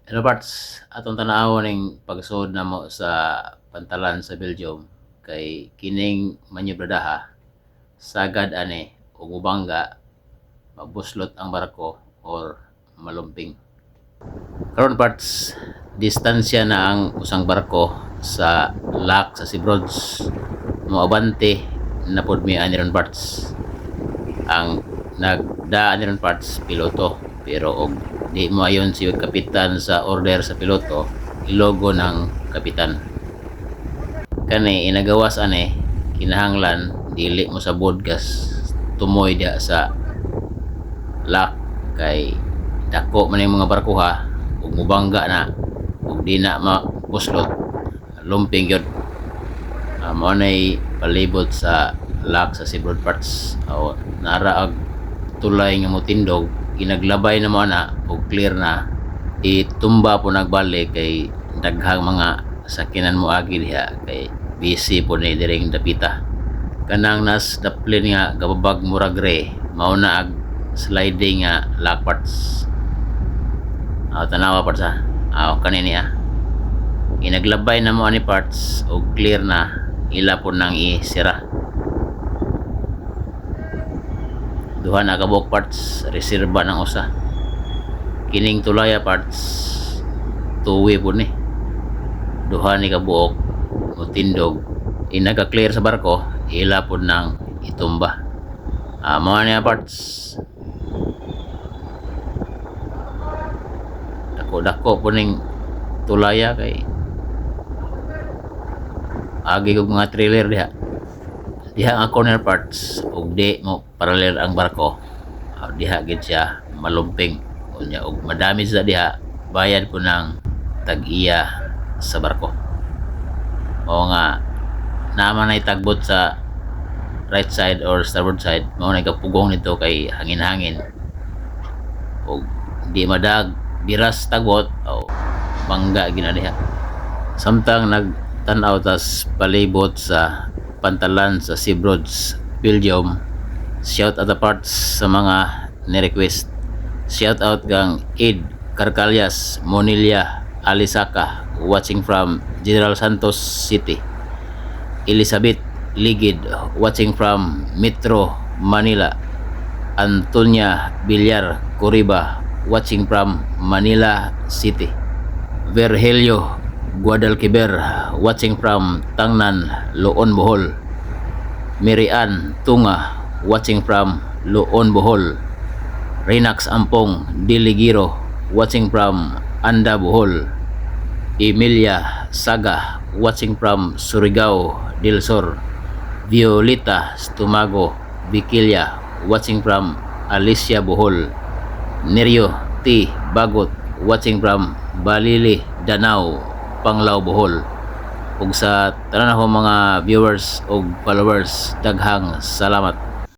Hello parts, atong tanaw ning pagsuod namo sa pantalan sa Belgium kay kining manyobradaha sagad ani ug mubangga mabuslot ang barko or malumping. Karon parts, distansya na ang usang barko sa lock sa Sibrods. Moabante na pod mi ani ron parts. Ang nagdaan ni ron parts piloto pero og di mo ayon si kapitan sa order sa piloto ilogo ng kapitan kani inagawas ani kinahanglan dili mo sa bodgas tumoy dia sa lock kay dako man yung mga barko ha ug mubangga na ug di na mabuslot lumping gyud. Mao nay palibot sa lock sa seaboard parts o naraag tulay nga motindog ginaglabay na mo na ug clear na itumba po nagbalik kay daghang mga sakinan mo agi diha kay busy po ni diring dapita kanang nas daplin nga gababag murag gray mao na ag sliding nga lock parts. Tanawa parts ha kanini ginaglabay na mo ani parts ug clear na ila po nang isira. Duha na kabuk parts reserba ng usa kining tulaya parts tuwi po ni duha ni kabuok mutindog inaga clear sa barko ila po nang itumba. Mao niya parts dako po ning tulaya kay agi kog mga trailer diha ang corner parts ug di mo parallel ang barko diha gid siya malumping unya ug madami sa diha bayad ko ng tag-iya sa barko o nga naman ay tagbot sa right side or starboard side mao na kapugong nito kay hangin-hangin ug di madag biras tagbot o bangga ginadiha samtang nagtan-aw tas palibot sa pantalan sa Sibrods, Belgium. Shout out parts sa mga ni-request. Shout out kang Ed Carcalias, Monilia, Alisaka, watching from General Santos City. Elizabeth Ligid, watching from Metro Manila. Antonia Villar Coriba, watching from Manila City. Virgilio Guadalquiver, watching from Tangnan, Loon, Bohol. Mirian Tunga, watching from Loon, Bohol. Rinax Ampong Diligiro, watching from Anda, Bohol. Emilia Saga, watching from Surigao del Sur. Violeta Stumago Vikilia, watching from Alicia, Bohol. Nerio T. Bagot, watching from Balili, Danau, Panglao, Bohol. Ug sa tanan ako mga viewers ug followers daghang salamat.